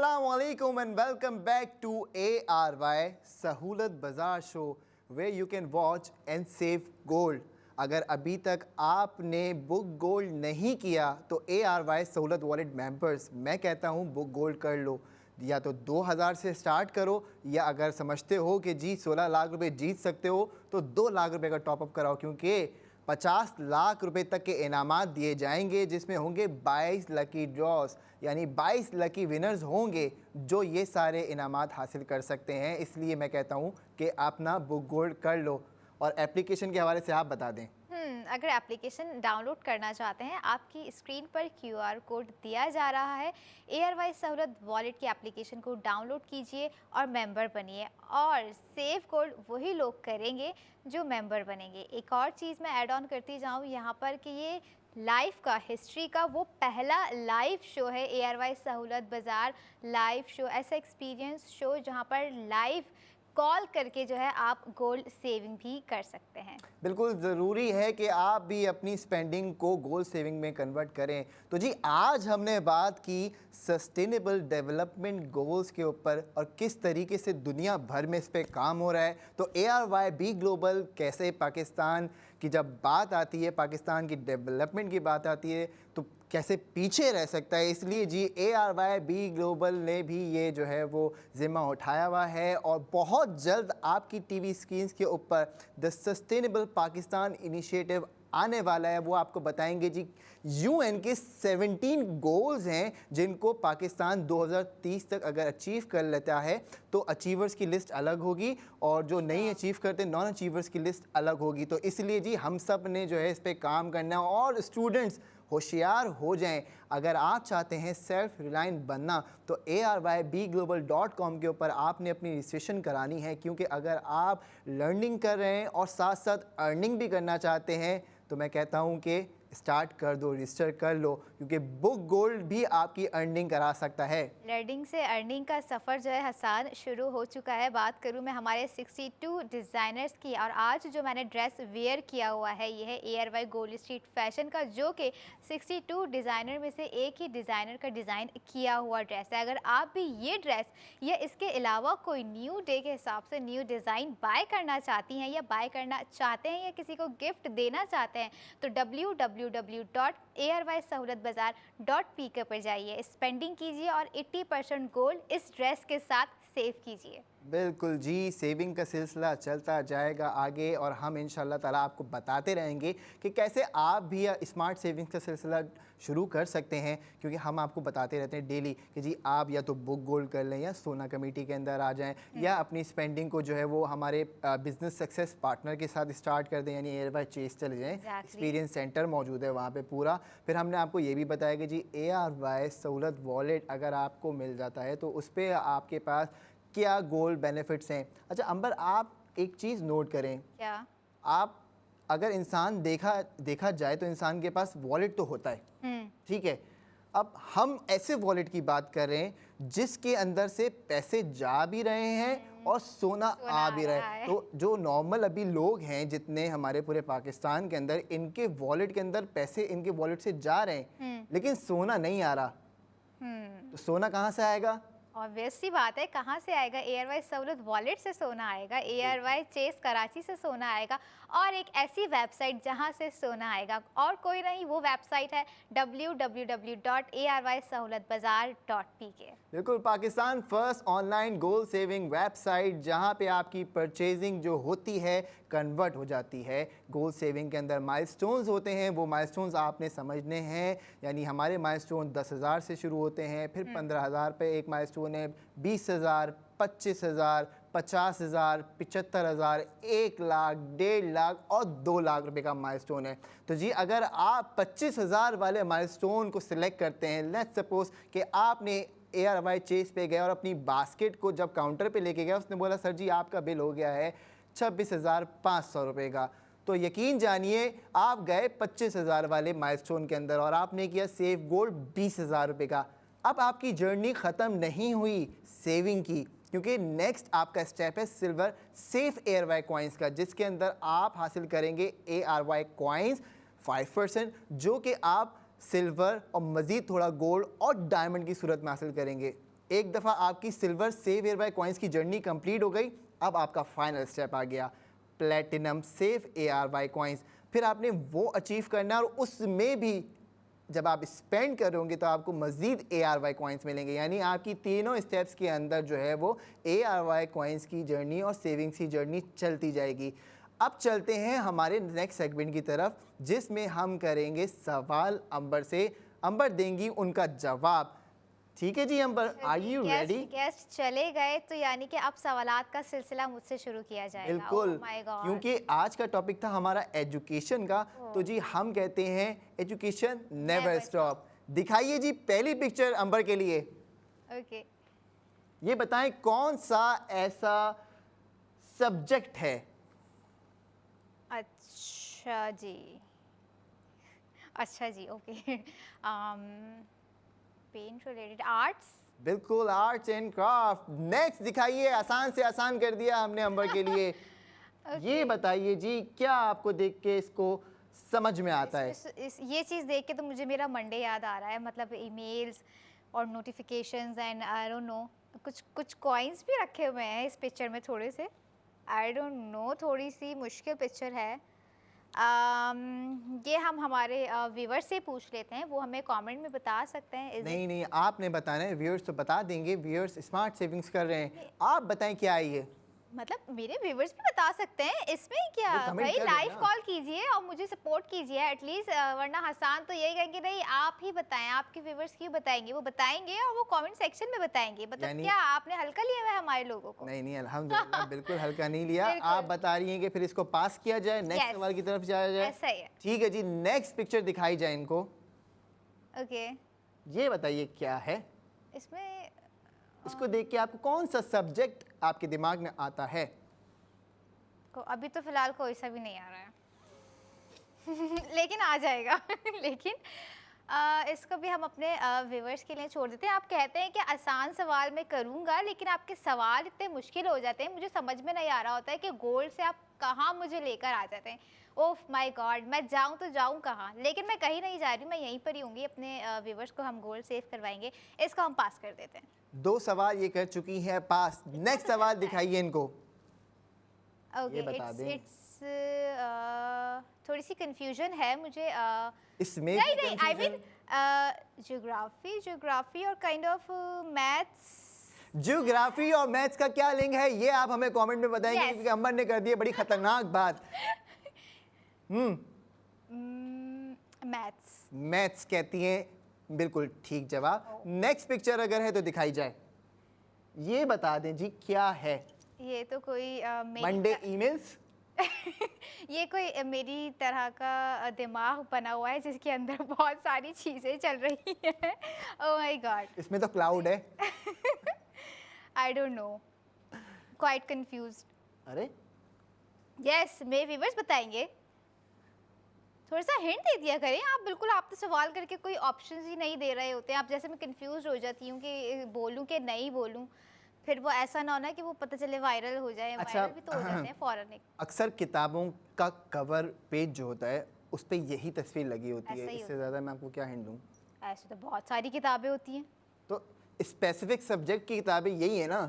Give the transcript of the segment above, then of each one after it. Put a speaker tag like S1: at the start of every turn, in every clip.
S1: Assalamualaikum and welcome back to ARY सहूलत बाजार show where you can watch and save gold। अगर अभी तक आपने बुक गोल्ड नहीं किया तो ARY सहूलत वॉलेट मेंबर्स मैं कहता हूँ बुक गोल्ड कर लो। या तो 2000 से स्टार्ट करो, या अगर समझते हो कि जी 16 लाख रुपए जीत सकते हो तो 2 लाख रुपए का टॉपअप कराओ, क्योंकि 50 लाख रुपए तक के इनामात दिए जाएंगे जिसमें होंगे 22 लकी ड्रॉस, यानी 22 लकी विनर्स होंगे जो ये सारे इनामात हासिल कर सकते हैं। इसलिए मैं कहता हूँ कि आप ना बुक गोल्ड कर लो। और एप्लीकेशन के हवाले से आप बता दें।
S2: अगर एप्लीकेशन डाउनलोड करना चाहते हैं, आपकी स्क्रीन पर QR कोड दिया जा रहा है। ARY सहूलत वॉलेट की एप्लीकेशन को डाउनलोड कीजिए और मेंबर बनिए, और सेव गोल्ड वही लोग करेंगे जो मेंबर बनेंगे। एक और चीज़ मैं ऐड ऑन करती जाऊँ यहाँ पर कि ये लाइफ का हिस्ट्री का वो पहला लाइव शो है। ARY सहूलत बाज़ार लाइव शो, ऐसा एक्सपीरियंस शो जहाँ पर लाइव कॉल करके जो है आप गोल्ड सेविंग भी कर सकते हैं।
S1: बिल्कुल ज़रूरी है कि आप भी अपनी स्पेंडिंग को गोल्ड सेविंग में कन्वर्ट करें। तो जी आज हमने बात की सस्टेनेबल डेवलपमेंट गोल्स के ऊपर और किस तरीके से दुनिया भर में इस पे काम हो रहा है। तो ARY बी ग्लोबल कैसे पाकिस्तान की जब बात आती है, पाकिस्तान की डेवलपमेंट की बात आती है, तो कैसे पीछे रह सकता है। इसलिए जी ARY बी ग्लोबल ने भी ये जो है वो ज़िम्मा उठाया हुआ है, और बहुत जल्द आपकी टीवी स्क्रीन्स के ऊपर द सस्टेनेबल पाकिस्तान इनिशिएटिव आने वाला है। वो आपको बताएंगे जी UN के 17 गोल्स हैं जिनको पाकिस्तान 2030 तक अगर अचीव कर लेता है तो अचीवर्स की लिस्ट अलग होगी, और जो नहीं अचीव करते नॉन अचीवर्स की लिस्ट अलग होगी। तो इसलिए जी हम सब ने जो है इस पर काम करना है, और स्टूडेंट्स होशियार हो जाएं। अगर आप चाहते हैं सेल्फ रिलायंट बनना तो ARYBglobal.com के ऊपर आपने अपनी रजिस्ट्रेशन करानी है, क्योंकि अगर आप लर्निंग कर रहे हैं और साथ साथ अर्निंग भी करना चाहते हैं तो मैं कहता हूं कि स्टार्ट कर दो, रजिस्टर कर लो, क्योंकि बुक गोल्ड भी आपकी अर्निंग करा सकता है।
S2: लर्निंग से अर्निंग का सफ़र जो है हसान शुरू हो चुका है। बात करूं मैं हमारे 62 डिज़ाइनर्स की, और आज जो मैंने ड्रेस वेयर किया हुआ है ये है ARY गोल्ड स्ट्रीट फैशन का, जो कि 62 डिज़ाइनर में से एक ही डिज़ाइनर का डिज़ाइन किया हुआ ड्रेस है। अगर आप भी ये ड्रेस या इसके अलावा कोई न्यू डे के हिसाब से न्यू डिज़ाइन बाय करना चाहती हैं या बाय करना चाहते हैं या किसी को गिफ्ट देना चाहते हैं तो www.ARYSahoolatBazaar.pk पर जाइए, स्पेंडिंग कीजिए और 80% गोल्ड इस ड्रेस के साथ सेव कीजिए।
S1: बिल्कुल जी, सेविंग का सिलसिला चलता जाएगा आगे, और हम इंशाल्लाह ताला आपको बताते रहेंगे कि कैसे आप भी स्मार्ट सेविंग्स का सिलसिला शुरू कर सकते हैं, क्योंकि हम आपको बताते रहते हैं डेली कि जी आप या तो बुक गोल्ड कर लें या सोना कमेटी के अंदर आ जाएं, या अपनी स्पेंडिंग को जो है वो हमारे बिजनेस सक्सेस पार्टनर के साथ स्टार्ट कर दें, यानी ARY चेस चले जाएँ। एक्सपीरियंस सेंटर मौजूद है वहाँ पर पूरा। फिर हमने आपको ये भी बताया कि जी ARY सहूलत वॉलेट अगर आपको मिल जाता है तो उस पर आपके पास क्या गोल्ड बेनिफिट्स हैं। अच्छा अंबर, आप एक चीज़ नोट करें,
S2: क्या
S1: आप अगर इंसान देखा जाए तो इंसान के पास वॉलेट तो होता है, ठीक है। अब हम ऐसे वॉलेट की बात कर रहे हैं जिसके अंदर से पैसे जा भी रहे हैं और सोना आ भी रहा है। तो जो नॉर्मल अभी लोग हैं जितने हमारे पूरे पाकिस्तान के अंदर, इनके वॉलेट के अंदर पैसे इनके वॉलेट से जा रहे हैं लेकिन सोना नहीं आ रहा। तो सोना कहाँ से आएगा?
S2: ऑब्वियस सी बात है, कहाँ से आएगा? ARY सहूलत वॉलेट से सोना आएगा, ARY चेस कराची से सोना आएगा, और एक ऐसी वेबसाइट जहाँ से सोना आएगा और कोई नहीं, वो वेबसाइट है www.ARYSahoolatBazaar.pk।
S1: बिल्कुल, Pakistan first online gold saving website, जहाँ पे आपकी परचेजिंग जो होती है कन्वर्ट हो जाती है गोल्ड सेविंग के अंदर। माइलस्टोन्स होते हैं, वो माइलस्टोन्स आपने समझने हैं, यानी हमारे माइलस्टोन 10,000 से शुरू होते हैं, फिर 15,000 पे एक माइलस्टोन है, 20,000, 25,000, 50,000, 75,000, 1 लाख, 1.5 लाख और 2 लाख रुपए का माइलस्टोन है। तो जी अगर आप 25,000 वाले माइलस्टोन को सिलेक्ट करते हैं, लेट्स सपोज कि आपने ARY चेस पे गए और अपनी बास्केट को जब काउंटर पे लेके गया, उसने बोला सर जी आपका बिल हो गया है 26,500 रुपये का, तो यकीन जानिए आप गए 25,000 वाले माइलस्टोन के अंदर और आपने किया सेव गोल्ड 20,000 रुपये का। अब आपकी जर्नी ख़त्म नहीं हुई सेविंग की, क्योंकि नेक्स्ट आपका स्टेप है सिल्वर सेफ ARY कॉइन्स का, जिसके अंदर आप हासिल करेंगे ARY कॉइन्स 5%, जो कि आप सिल्वर और मज़ीद थोड़ा गोल्ड और डायमंड की सूरत में हासिल करेंगे। एक दफ़ा आपकी सिल्वर सेव एयरवाई कॉइन्स की जर्नी कंप्लीट हो गई, अब आपका फाइनल स्टेप आ गया, प्लेटिनम सेव ARY कॉइन्स। फिर आपने वो अचीव करना है और उसमें भी जब आप स्पेंड कर रहे होंगे तो आपको मज़ीद ARY कॉइन्स मिलेंगे, यानी आपकी तीनों स्टेप्स के अंदर जो है वो ARY कॉइन्स की जर्नी और सेविंग्स की जर्नी चलती जाएगी। अब चलते हैं हमारे नेक्स्ट सेगमेंट की तरफ, जिसमें हम करेंगे सवाल अंबर से। अंबर देंगी उनका जवाब। ठीक है जी अंबर, आर यू रेडी?
S2: गेस्ट चले गए तो यानी कि अब सवालात का सिलसिला मुझसे शुरू किया जाएगा।
S1: बिल्कुल,
S2: Oh my God.
S1: क्योंकि आज का टॉपिक था हमारा एजुकेशन का, तो जी हम कहते हैं एजुकेशन नेवर
S2: Never
S1: स्टॉप। दिखाइए जी पहली पिक्चर अंबर के लिए।
S2: ओके
S1: ये बताएं कौन सा ऐसा सब्जेक्ट है?
S2: अच्छा जी, अच्छा जी, ओके पेंट रिलेटेड आर्ट्स।
S1: बिल्कुल, आर्ट्स एंड क्राफ्ट। नेक्स्ट दिखाइए, आसान से आसान कर दिया हमने अंबर के लिए। ये बताइए जी, क्या आपको देख के इसको समझ में आता है?
S2: ये चीज़ देख के तो मुझे मेरा मंडे याद आ रहा है, मतलब ईमेल्स और notifications and I don't know, कुछ कुछ कॉइन्स भी रखे हुए हैं इस पिक्चर में थोड़े से। आई डोंट नो, थोड़ी सी मुश्किल पिक्चर है। ये हम हमारे व्यूअर्स से पूछ लेते हैं, वो हमें कमेंट में बता सकते हैं।
S1: नहीं नहीं, आपने बताना है, व्यूअर्स तो बता देंगे, व्यूअर्स स्मार्ट सेविंग्स कर रहे हैं। आप बताएं क्या है ये?
S2: मतलब मेरे व्यूवर्स भी बता सकते हैं, इसमें क्या
S1: वो comment
S2: भाई,
S1: कर
S2: लाइव
S1: देना।
S2: कॉल कीजिए और मुझे सपोर्ट कीजिए एटलीस्ट, वरना हसान तो यही कहेंगे नहीं आप ही बताएं, आपके व्यूवर्स क्यों बताएंगे, वो बताएंगे और वो कमेंट सेक्शन में बताएंगे। मतलब
S1: यानी-
S2: क्या आपने हल्का लिया हुआ है हमारे लोगों को?
S1: नहीं नहीं, अल्हम्दुलिल्लाह बिल्कुल हल्का नहीं लिया।
S2: बिल्कुल।
S1: आप बता रही हैं कि फिर इसको पास किया जाए, नेक्स्ट
S2: Yes.
S1: सवाल की तरफ जाया जाए।
S2: ऐसा ही है।
S1: ठीक है जी, नेक्स्ट पिक्चर दिखाई जाए इनको।
S2: ओके
S1: ये बताइए क्या है?
S2: इसमें
S1: इसको देख के आपको कौन सा सब्जेक्ट आपके दिमाग में आता है?
S2: अभी तो फिलहाल कोई सा भी नहीं आ रहा है लेकिन आ जाएगा लेकिन इसको भी हम अपने व्यूवर्स के लिए छोड़ देते हैं। आप कहते हैं कि आसान सवाल मैं करूंगा, लेकिन आपके सवाल इतने मुश्किल हो जाते हैं, मुझे समझ में नहीं आ रहा होता है कि गोल से आप कहाँ मुझे लेकर आ जाते हैं। ओह माय गॉड, मैं जाऊं तो जाऊं कहाँ? लेकिन मैं कहीं नहीं जा रही, मैं यहीं पर ही होंगी। अपने व्यूवर्स को हम गोल सेव करवाएंगे। इसको हम पास कर देते हैं।
S1: 2 सवाल ये कर चुकी है पास। नेक्स्ट सवाल दिखाइए इनको।
S2: ओके
S1: बता दें।
S2: इट्स थोड़ी सी कंफ्यूजन है मुझे।
S1: इसमें
S2: नहीं
S1: भी
S2: नहीं, आई मीन
S1: confusion-
S2: ज्योग्राफी और काइंड ऑफ मैथ्स।
S1: ज्योग्राफी और मैथ्स का क्या लिंक है, ये आप हमें कमेंट में बताएंगे।
S2: Yes.
S1: क्योंकि अंबर ने कर दी है बड़ी खतरनाक बात।
S2: मैथ्स।
S1: मैथ्स कहती हैं, बिल्कुल ठीक जवाब। नेक्स्ट पिक्चर अगर है तो दिखाई जाए। ये बता दें जी क्या है?
S2: ये तो कोई
S1: मंडे ईमेल्स।
S2: ये कोई मेरी तरह का दिमाग बना हुआ है जिसके अंदर बहुत सारी चीजें चल रही हैं। ओह माय गॉड,
S1: इसमें तो क्लाउड है।
S2: I don't know, quite confused.
S1: अरे
S2: यस, मेरे व्यूवर्स बताएंगे। थोड़ा सा हिंट दे दिया करें आप। बिल्कुल, आप तो सवाल करके कोई ऑप्शंस ही नहीं दे रहे होते हैं। आप जैसे मैं कंफ्यूज हो जाती हूँ कि बोलूँ कि नहीं बोलूँ, फिर वो ऐसा ना होना कि वो पता चले वायरल हो जाए।
S1: अच्छा,
S2: वायरल भी तो हो जाते हैं फौरन एक।
S1: अक्सर किताबों का कवर पेज जो होता है उस पे यही तस्वीर लगी होती
S2: ऐसा
S1: है।
S2: ही
S1: इससे
S2: होता
S1: ज़्यादा मैं आपको क्या हिंट दूँ?
S2: ऐसे तो बहुत सारी किताबें होती हैं।
S1: तो स्पेसिफिक सब्जेक्ट की किताबें यही है ना।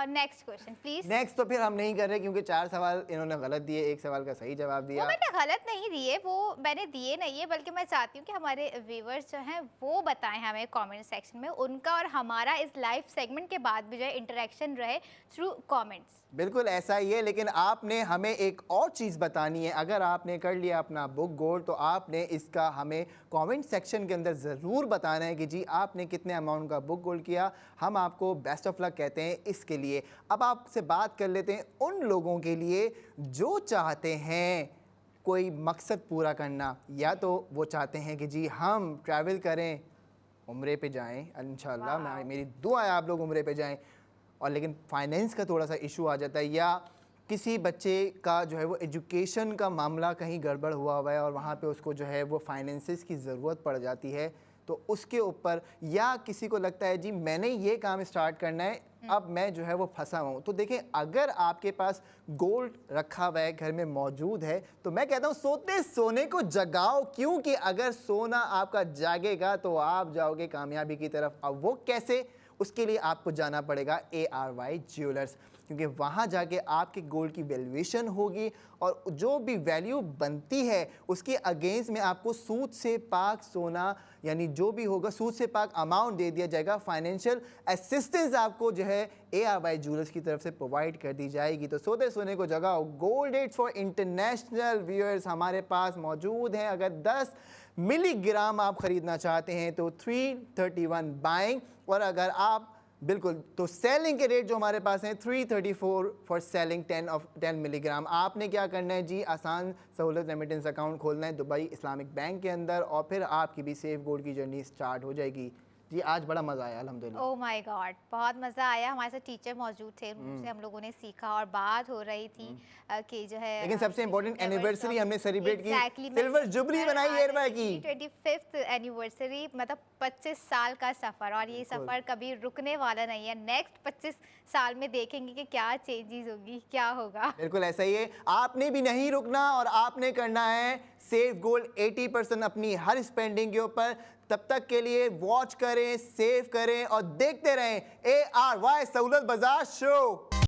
S2: Next question please.
S1: नेक्स्ट तो फिर हम नहीं कर रहे क्योंकि 4 सवाल इन्होंने गलत दिए, 1 सवाल का सही जवाब
S2: वो
S1: दिया।
S2: मैंने गलत नहीं दिए, वो मैंने दिए नहीं है, बल्कि मैं चाहती हूँ कि हमारे व्यूवर्स जो हैं वो बताएं हमें कमेंट सेक्शन में। उनका और हमारा इस लाइव सेगमेंट के बाद भी जो है इंटरेक्शन रहे थ्रू कमेंट्स।
S1: बिल्कुल ऐसा ही है, लेकिन आपने हमें एक और चीज़ बतानी है। अगर आपने कर लिया अपना बुक गोल तो आपने इसका हमें कमेंट सेक्शन के अंदर ज़रूर बताना है कि जी आपने कितने अमाउंट का बुक गोल किया। हम आपको बेस्ट ऑफ लक कहते हैं इसके लिए। अब आपसे बात कर लेते हैं उन लोगों के लिए जो चाहते हैं कोई मकसद पूरा करना, या तो वो चाहते हैं कि जी हम ट्रैवल करें, उम्रे पे जाएं इंशाल्लाह, मैं मेरी दुआ है आप लोग उम्रे पे जाएं, और लेकिन फाइनेंस का थोड़ा सा इशू आ जाता है, या किसी बच्चे का जो है वो एजुकेशन का मामला कहीं गड़बड़ हुआ है और वहाँ पे उसको जो है वो फाइनेंसेस की ज़रूरत पड़ जाती है, तो उसके ऊपर, या किसी को लगता है जी मैंने ये काम स्टार्ट करना है अब मैं जो है वो फंसा हुआ हूँ। तो देखें, अगर आपके पास गोल्ड रखा हुआ है, घर में मौजूद है, तो मैं कहता हूँ सोते सोने को जगाओ, क्योंकि अगर सोना आपका जागेगा तो आप जाओगे कामयाबी की तरफ। अब वो कैसे? उसके लिए आपको जाना पड़ेगा ARY ज्वेलर्स, क्योंकि वहाँ जाके आपके गोल्ड की वैल्यूएशन होगी और जो भी वैल्यू बनती है उसके अगेंस्ट में आपको सूद से पाक सोना, यानी जो भी होगा सूद से पाक अमाउंट दे दिया जाएगा। फाइनेंशियल असिस्टेंस आपको जो है ARY ज्वेलर्स की तरफ से प्रोवाइड कर दी जाएगी। तो सोते सोने को जगाओ। Gold rate for international viewers हमारे पास मौजूद हैं। अगर 10 मिलीग्राम आप खरीदना चाहते हैं तो 331 बाइंग, और अगर आप बिल्कुल तो सेलिंग के रेट जो हमारे पास हैं 334 फॉर सेलिंग 10 मिलीग्राम। आपने क्या करना है जी, आसान सहूलत रेमिटेंस अकाउंट खोलना है दुबई इस्लामिक बैंक के अंदर, और फिर आपकी भी सेफ गोल्ड की जर्नी स्टार्ट हो जाएगी। जी आज बड़ा मज़ा आया अल्हम्दुलिल्लाह।
S2: ओह माय गॉड, बहुत मज़ा आया। हमारे साथ टीचर मौजूद थे, उनसे हम लोगों ने सीखा और बात हो रही थी कि जो है
S1: लेकिन सबसे इम्पोर्टेंट एनिवर्सरी हमने सेलिब्रेट की,
S2: Exactly,
S1: सिल्वर जुबली बनाई ARY की।
S2: 25th एनिवर्सरी, मतलब 25 साल का सफ़र, और ये
S1: बिल्कुल।
S2: सफ़र कभी रुकने वाला नहीं है। नेक्स्ट 25 साल में देखेंगे कि क्या चेंजेस होगी, क्या होगा।
S1: बिल्कुल ऐसा ही है। आपने भी नहीं रुकना और आपने करना है सेफ गोल्ड 80% अपनी हर स्पेंडिंग के ऊपर। तब तक के लिए वॉच करें, सेव करें और देखते रहें ARY सहूलत बाजार शो।